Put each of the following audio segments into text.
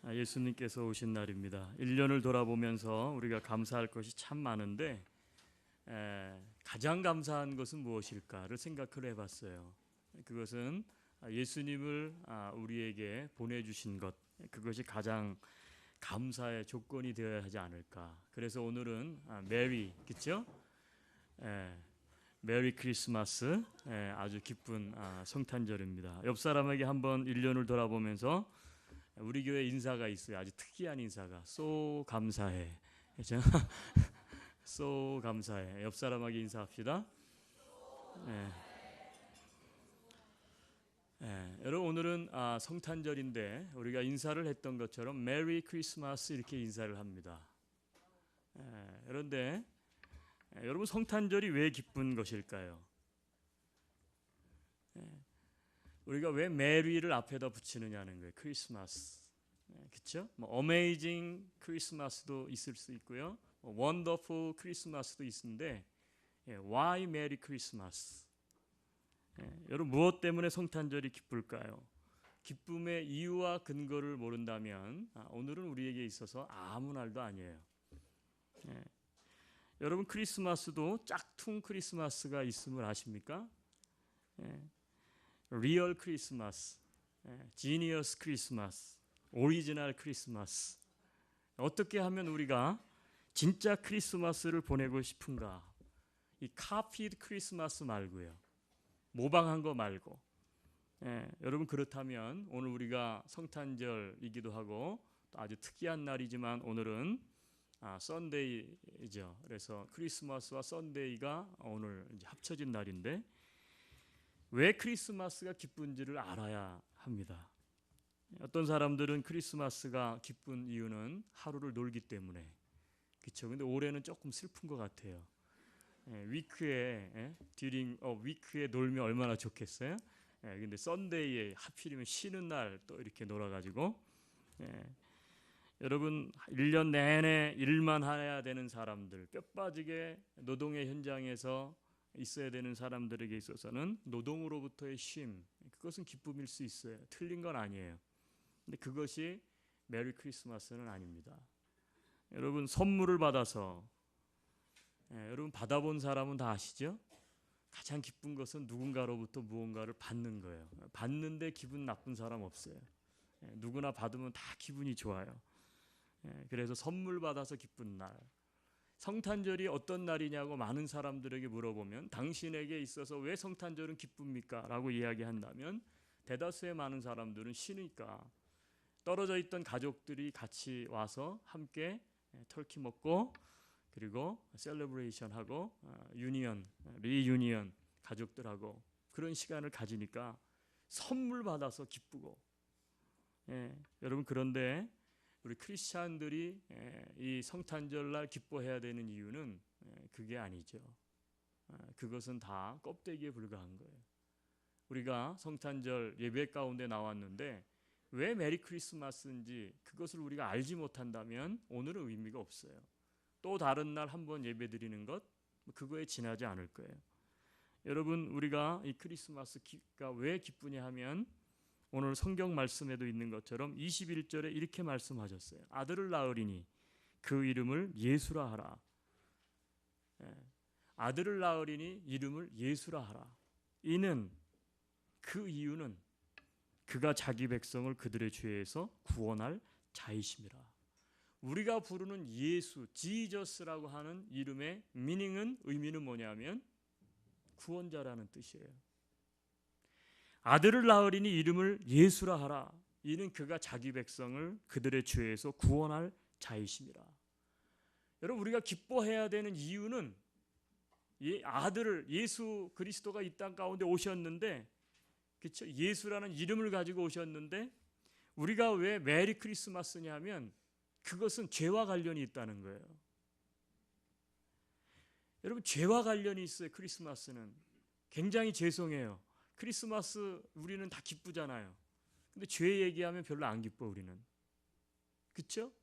예수님께서 오신 날입니다. 1년을 돌아보면서 우리가 감사할 것이 참 많은데 가장 감사한 것은 무엇일까를 생각을 해봤어요. 그것은 예수님을 우리에게 보내주신 것, 그것이 가장 감사의 조건이 되어야 하지 않을까. 그래서 오늘은 메리, 그렇죠? 메리 크리스마스, 아주 기쁜 성탄절입니다. 옆 사람에게 한번 1년을 돌아보면서 우리 교회 인사가 있어요. 아주 특이한 인사가 so 감사해. 그렇죠? so 감사해. 옆 사람에게 인사합시다. 여러분 오늘은 성탄절인데 우리가 인사를 했던 것처럼 메리 크리스마스 이렇게 인사를 합니다. 그런데 여러분 성탄절이 왜 기쁜 것일까요? 우리가 왜 메리를 앞에다 붙이느냐는 거예요. 크리스마스, 그렇죠? 어메이징 크리스마스도 있을 수 있고요, 원더풀 크리스마스도 있는데, why 메리 크리스마스? 여러분 무엇 때문에 성탄절이 기쁠까요? 기쁨의 이유와 근거를 모른다면 오늘은 우리에게 있어서 아무 날도 아니에요. 여러분 크리스마스도 짝퉁 크리스마스가 있음을 아십니까? 리얼 크리스마스, 지니어스 크리스마스, 오리지널 크리스마스. 어떻게 하면 우리가 진짜 크리스마스를 보내고 싶은가? 이 카피드 크리스마스 말고요, 모방한 거 말고. 여러분 그렇다면 오늘 우리가 성탄절이기도 하고 또 아주 특이한 날이지만 오늘은 썬데이죠. 그래서 크리스마스와 썬데이가 오늘 이제 합쳐진 날인데, 왜 크리스마스가 기쁜지를 알아야 합니다. 어떤 사람들은 크리스마스가 기쁜 이유는 하루를 놀기 때문에, 그렇죠? 근데 올해는 조금 슬픈 것 같아요. 위크에 위크에 놀면 얼마나 좋겠어요? 근데 썬데이에 하필이면 쉬는 날 또 이렇게 놀아가지고, 여러분 1년 내내 일만 해야 되는 사람들, 뼈 빠지게 노동의 현장에서 있어야 되는 사람들에게 있어서는 노동으로부터의 쉼, 그것은 기쁨일 수 있어요. 틀린 건 아니에요. 근데 그것이 메리 크리스마스는 아닙니다. 여러분 선물을 받아서, 여러분 받아본 사람은 다 아시죠? 가장 기쁜 것은 누군가로부터 무언가를 받는 거예요. 받는데 기분 나쁜 사람 없어요. 누구나 받으면 다 기분이 좋아요. 그래서 선물 받아서 기쁜 날, 성탄절이 어떤 날이냐고 많은 사람들에게 물어보면 당신에게 있어서 왜 성탄절은 기쁩니까? 라고 이야기한다면 대다수의 많은 사람들은 쉬니까, 떨어져 있던 가족들이 같이 와서 함께 터키 먹고 그리고 셀러브레이션하고 유니언, 리유니언 가족들하고 그런 시간을 가지니까 선물 받아서 기쁘고. 여러분 그런데 우리 크리스찬들이 이 성탄절날 기뻐해야 되는 이유는 그게 아니죠. 그것은 다 껍데기에 불과한 거예요. 우리가 성탄절 예배 가운데 나왔는데 왜 메리 크리스마스인지 그것을 우리가 알지 못한다면 오늘은 의미가 없어요. 또 다른 날 한번 예배 드리는 것, 그거에 지나지 않을 거예요. 여러분 우리가 이 크리스마스가 왜 기쁘냐 하면 오늘 성경 말씀에도 있는 것처럼 21절에 이렇게 말씀하셨어요. 아들을 낳으리니 그 이름을 예수라 하라. 아들을 낳으리니 이름을 예수라 하라. 이는, 그 이유는 그가 자기 백성을 그들의 죄에서 구원할 자이심이라. 우리가 부르는 예수, 지저스라고 하는 이름의 미닝은, 의미는 뭐냐면 구원자라는 뜻이에요. 아들을 낳으리니 이름을 예수라 하라. 이는 그가 자기 백성을 그들의 죄에서 구원할 자이심이라. 여러분 우리가 기뻐해야 되는 이유는 아들을, 예수 그리스도가 이 땅 가운데 오셨는데, 그렇죠? 예수라는 이름을 가지고 오셨는데 우리가 왜 메리 크리스마스냐면 그것은 죄와 관련이 있다는 거예요. 여러분 죄와 관련이 있어요. 크리스마스는 굉장히 죄송해요. 크리스마스 우리는 다 기쁘잖아요. 근데 죄 얘기하면 별로 안 기뻐 우리는. 그렇죠?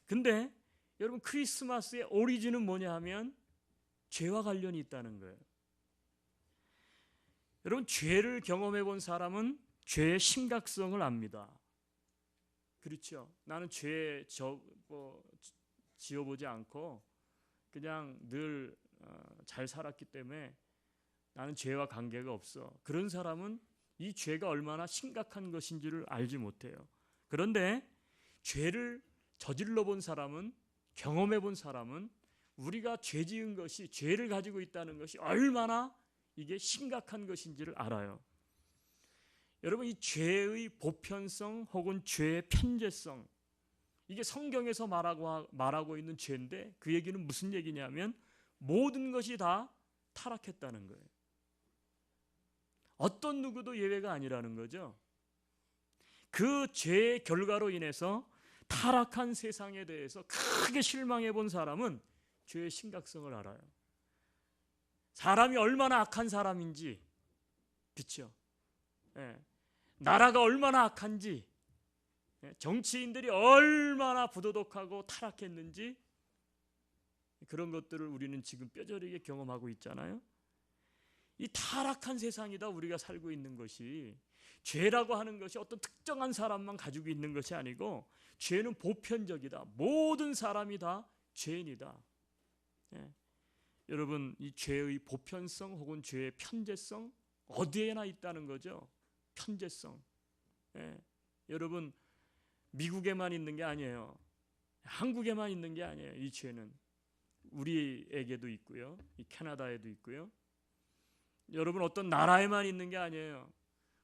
근데 여러분 크리스마스의 오리진은 뭐냐 하면 죄와 관련이 있다는 거예요. 여러분 죄를 경험해 본 사람은 죄의 심각성을 압니다. 그렇죠. 나는 지어보지 않고 그냥 늘 잘 살았기 때문에 나는 죄와 관계가 없어. 그런 사람은 이 죄가 얼마나 심각한 것인지를 알지 못해요. 그런데 죄를 저질러 본 사람은, 경험해 본 사람은 우리가 죄 지은 것이, 죄를 가지고 있다는 것이 얼마나 이게 심각한 것인지를 알아요. 여러분, 이 죄의 보편성 혹은 죄의 편재성, 이게 성경에서 말하고 있는 죄인데, 그 얘기는 무슨 얘기냐면 모든 것이 다 타락했다는 거예요. 어떤 누구도 예외가 아니라는 거죠. 그 죄의 결과로 인해서 타락한 세상에 대해서 크게 실망해 본 사람은 죄의 심각성을 알아요. 사람이 얼마나 악한 사람인지, 그렇죠? 예. 나라가 얼마나 악한지, 정치인들이 얼마나 부도덕하고 타락했는지, 그런 것들을 우리는 지금 뼈저리게 경험하고 있잖아요. 이 타락한 세상이다 우리가 살고 있는 것이. 죄라고 하는 것이 어떤 특정한 사람만 가지고 있는 것이 아니고 죄는 보편적이다. 모든 사람이 다 죄인이다. 여러분, 이 죄의 보편성 혹은 죄의 편재성 어디에나 있다는 거죠. 편재성. 여러분, 미국에만 있는 게 아니에요. 한국에만 있는 게 아니에요. 이 죄는 우리에게도 있고요. 이 캐나다에도 있고요. 여러분, 어떤 나라에만 있는 게 아니에요.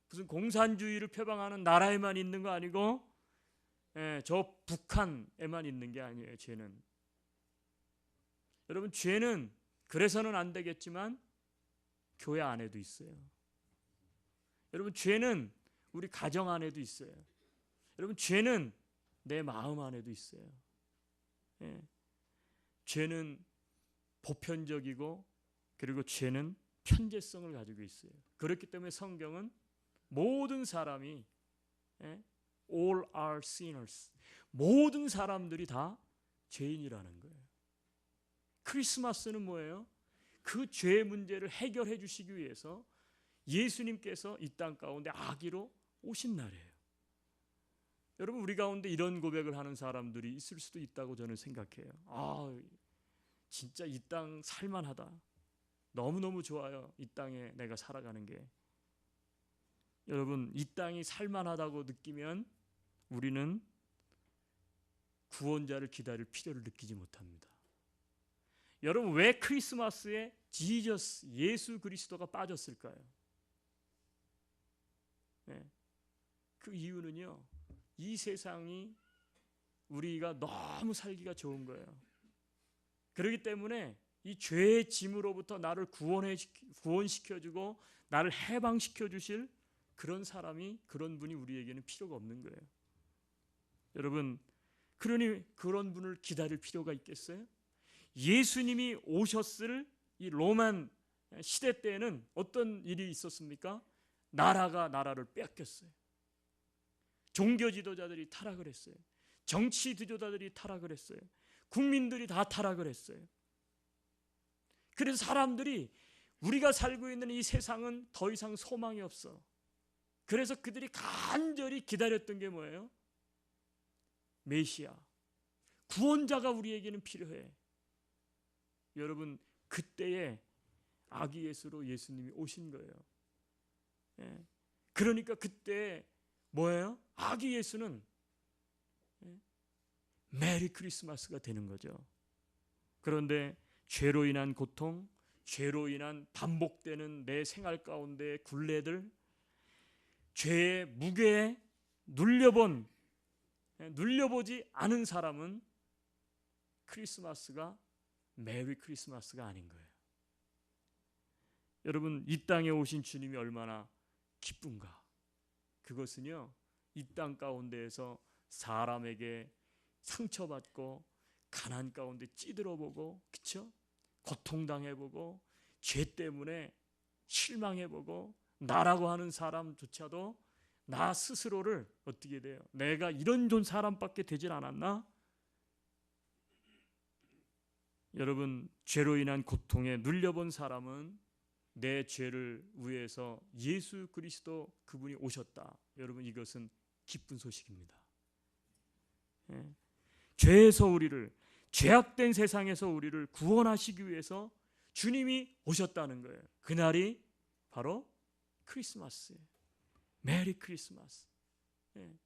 무슨 공산주의를 표방하는 나라에만 있는 거 아니고 저 북한에만 있는 게 아니에요. 죄는. 여러분, 죄는 그래서는 안 되겠지만 교회 안에도 있어요. 여러분, 죄는 우리 가정 안에도 있어요. 여러분, 죄는 내 마음 안에도 있어요. 죄는 보편적이고 그리고 죄는 편재성을 가지고 있어요. 그렇기 때문에 성경은 모든 사람이 all are sinners, 모든 사람들이 다 죄인이라는 거예요. 크리스마스는 뭐예요? 그 죄 문제를 해결해 주시기 위해서 예수님께서 이 땅 가운데 아기로 오신 날이에요. 여러분, 우리 가운데 이런 고백을 하는 사람들이 있을 수도 있다고 저는 생각해요. 진짜 이 땅 살만하다. 너무너무 좋아요. 이 땅에 내가 살아가는 게. 여러분, 이 땅이 살만하다고 느끼면 우리는 구원자를 기다릴 필요를 느끼지 못합니다. 여러분, 왜 크리스마스에 지저스, 예수 그리스도가 빠졌을까요? 그 이유는요, 이 세상이 우리가 너무 살기가 좋은 거예요. 그렇기 때문에 이 죄의 짐으로부터 나를 구원시켜주고 나를 해방시켜 주실 그런 사람이, 그런 분이 우리에게는 필요가 없는 거예요. 여러분, 그러니 그런 분을 기다릴 필요가 있겠어요? 예수님이 오셨을 이 로만 시대 때에는 어떤 일이 있었습니까? 나라가 나라를 뺏겼어요. 종교 지도자들이 타락을 했어요. 정치 지도자들이 타락을 했어요. 국민들이 다 타락을 했어요. 그래서 사람들이, 우리가 살고 있는 이 세상은 더 이상 소망이 없어. 그래서 그들이 간절히 기다렸던 게 뭐예요? 메시아, 구원자가 우리에게는 필요해. 여러분, 그때에 아기 예수로 예수님이 오신 거예요. 그러니까 그때 뭐예요? 아기 예수는 메리 크리스마스가 되는 거죠. 그런데 죄로 인한 고통, 죄로 인한 반복되는 내 생활 가운데 굴레들, 죄의 무게에 눌려보지 않은 사람은 크리스마스가 메리 크리스마스가 아닌 거예요. 여러분, 이 땅에 오신 주님이 얼마나 기쁜가. 그것은요, 이 땅 가운데에서 사람에게 상처받고 가난 가운데 찌들어보고, 그쵸? 고통당해보고 죄 때문에 실망해보고, 나라고 하는 사람조차도 나 스스로를 어떻게 돼요? 내가 이런 존 사람밖에 되질 않았나? 여러분, 죄로 인한 고통에 눌려본 사람은 내 죄를 위해서 예수 그리스도 그분이 오셨다. 여러분, 이것은 기쁜 소식입니다. 예. 죄에서 우리를, 죄악된 세상에서 우리를 구원하시기 위해서 주님이 오셨다는 거예요. 그날이 바로 크리스마스예요. 메리 크리스마스. 예.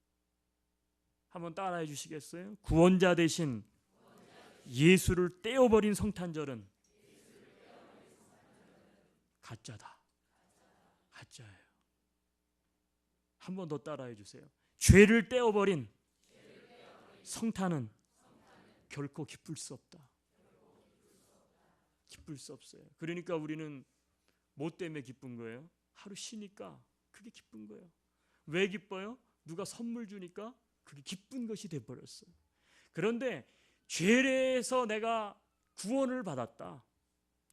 한번 따라해 주시겠어요? 구원자 대신 예수를 떼어버린 성탄절은 가짜다. 가짜예요. 한 번 더 따라해 주세요. 죄를 떼어버린 성탄은 결코 기쁠 수 없다. 기쁠 수 없어요. 그러니까 우리는 뭐 때문에 기쁜 거예요? 하루 쉬니까 그게 기쁜 거예요. 왜 기뻐요? 누가 선물 주니까 그게 기쁜 것이 돼버렸어요. 그런데 죄에서 내가 구원을 받았다.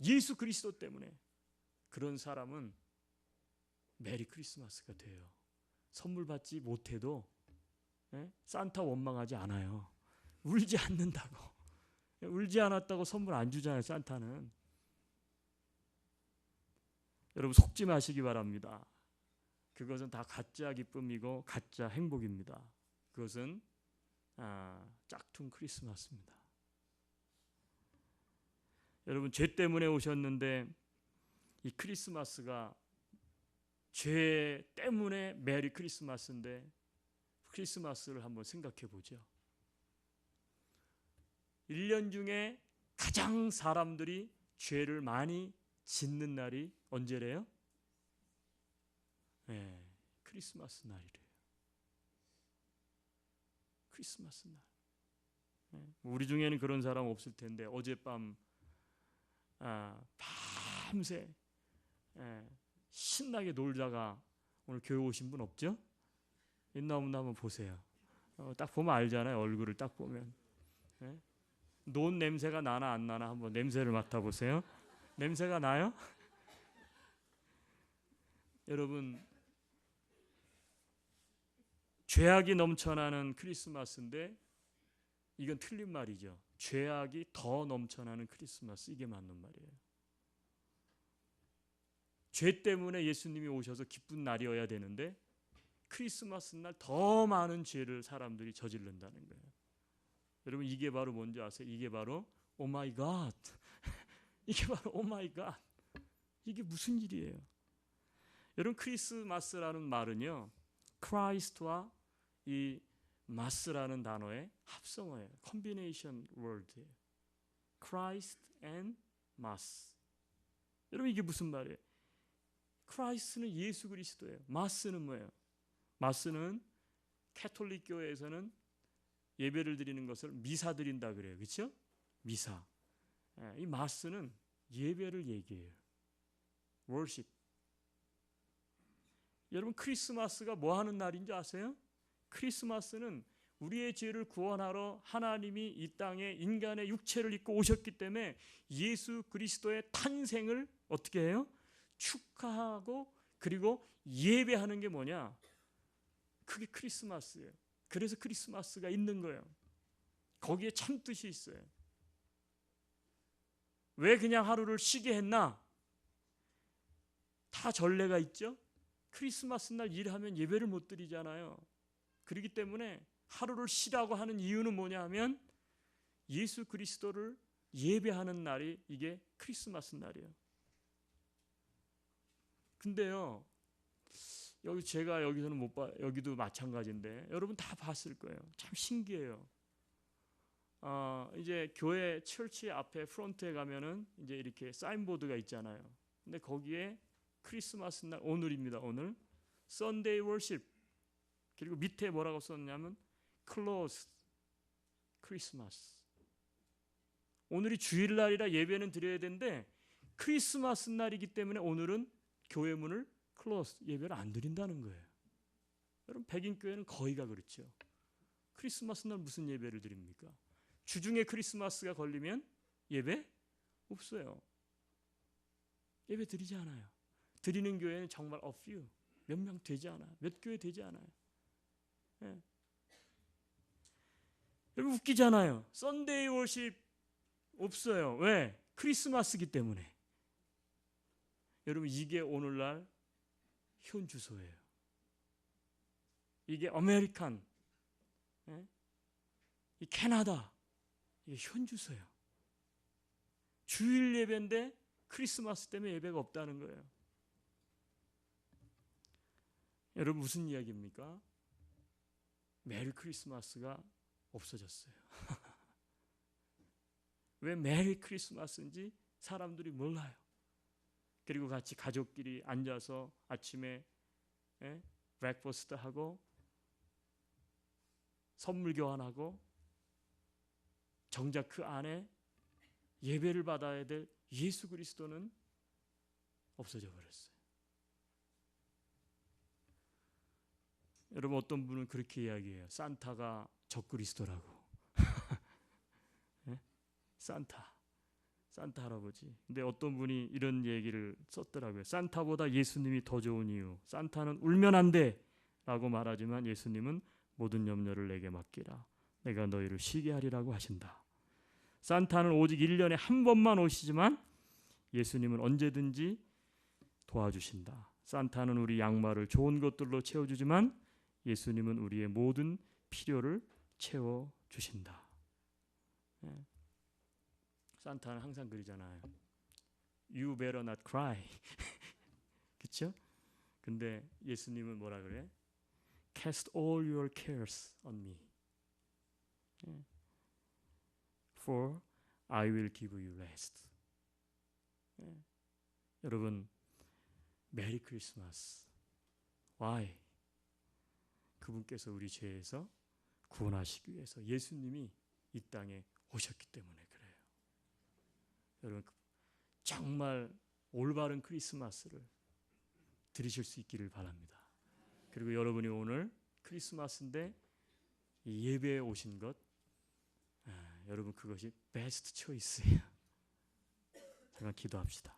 예수 그리스도 때문에. 그런 사람은 메리 크리스마스가 돼요. 선물 받지 못해도 산타 원망하지 않아요. 울지 않는다고. 울지 않았다고 선물 안 주잖아요, 산타는. 여러분 속지 마시기 바랍니다. 그것은 다 가짜 기쁨이고 가짜 행복입니다. 그것은 짝퉁 크리스마스입니다. 여러분 죄 때문에 오셨는데 이 크리스마스가 죄 때문에 메리 크리스마스인데 크리스마스를 한번 생각해 보죠. 1년 중에 가장 사람들이 죄를 많이 짓는 날이 언제래요? 네, 크리스마스 날이래요. 크리스마스 날. 네, 우리 중에는 그런 사람 없을 텐데 어젯밤 밤새 신나게 놀다가 오늘 교회 오신 분 없죠? 있나 없나 한번 보세요. 딱 보면 알잖아요. 얼굴을 딱 보면. 논 냄새가 나나 안 나나 한번 냄새를 맡아보세요. 냄새가 나요? 여러분 죄악이 넘쳐나는 크리스마스인데 이건 틀린 말이죠. 죄악이 더 넘쳐나는 크리스마스, 이게 맞는 말이에요. 죄 때문에 예수님이 오셔서 기쁜 날이어야 되는데 크리스마스 날 더 많은 죄를 사람들이 저지른다는 거예요. 여러분 이게 바로 뭔지 아세요? 이게 바로 오 마이 갓. 이게 바로 오 마이 갓. 이게 무슨 일이에요? 여러분 크리스마스라는 말은요, 크라이스트와 이 마스라는 단어의 합성어예요. 컨비네이션 월드예요. Christ and Mass. 여러분 이게 무슨 말이에요? 크라이스트는 예수 그리스도예요. 마스는 뭐예요? 마스는 캐톨릭 교회에서는 예배를 드리는 것을 미사 드린다 그래요. 그렇죠? 미사. 이 마스는 예배를 얘기해요. 월십. 여러분 크리스마스가 뭐 하는 날인 줄 아세요? 크리스마스는 우리의 죄를 구원하러 하나님이 이 땅에 인간의 육체를 입고 오셨기 때문에 예수 그리스도의 탄생을 어떻게 해요? 축하하고 그리고 예배하는 게 뭐냐? 그게 크리스마스예요. 그래서 크리스마스가 있는 거예요. 거기에 참 뜻이 있어요. 왜 그냥 하루를 쉬게 했나? 다 전례가 있죠. 크리스마스 날 일하면 예배를 못 드리잖아요. 그렇기 때문에 하루를 쉬라고 하는 이유는 뭐냐 하면 예수 그리스도를 예배하는 날이 이게 크리스마스 날이에요. 근데요, 여기 제가 여기서는 못 봐, 여기도 마찬가지인데 여러분 다 봤을 거예요. 참 신기해요. 이제 교회 철치 앞에 프론트에 가면은 이제 이렇게 사인보드가 있잖아요. 근데 거기에 크리스마스 날 오늘입니다. 오늘 Sunday Worship. 그리고 밑에 뭐라고 썼냐면 Closed Christmas. 오늘이 주일날이라 예배는 드려야 되는데 크리스마스 날이기 때문에 오늘은 교회 문을 closed, 예배를 안 드린다는 거예요. 여러분 백인 교회는 거의가 그렇죠. 크리스마스 날 무슨 예배를 드립니까? 주중에 크리스마스가 걸리면 예배 없어요. 예배 드리지 않아요. 드리는 교회는 정말 a few, 몇 명 되지 않아요. 몇 교회 되지 않아요. 예. 여러분 웃기잖아요. 썬데이 월십 없어요. 왜? 크리스마스이기 때문에. 여러분 이게 오늘날 현 주소예요. 이게 아메리칸, 이 캐나다 이게 현주소예요. 주일 예배인데 크리스마스 때문에 예배가 없다는 거예요. 여러분 무슨 이야기입니까? 메리 크리스마스가 없어졌어요. 왜 메리 크리스마스인지 사람들이 몰라요. 그리고 같이 가족끼리 앉아서 아침에 브렉퍼스트 하고 선물 교환하고 정작 그 안에 예배를 받아야 될 예수 그리스도는 없어져 버렸어요. 여러분 어떤 분은 그렇게 이야기해요. 산타가 적그리스도라고. 산타 할아버지. 근데 어떤 분이 이런 얘기를 썼더라고요. 산타보다 예수님이 더 좋은 이유. 산타는 울면 안 돼 라고 말하지만 예수님은 모든 염려를 내게 맡기라. 내가 너희를 쉬게 하리라고 하신다. 산타는 오직 1년에 한 번만 오시지만 예수님은 언제든지 도와주신다. 산타는 우리 양말을 좋은 것들로 채워주지만 예수님은 우리의 모든 필요를 채워주신다. 산타는 항상 그러잖아요. You better not cry. 그렇죠? 근데 예수님은 뭐라 그래? Cast all your cares on me. For I will give you rest. 여러분 메리 크리스마스. Why? 그분께서 우리 죄에서 구원하시기 위해서 예수님이 이 땅에 오셨기 때문에 그래요. 여러분 정말 올바른 크리스마스를 드리실 수 있기를 바랍니다. 그리고 여러분이 오늘 크리스마스인데 이 예배에 오신 것 여러분 그것이 베스트 초이스예요. 잠깐 기도합시다.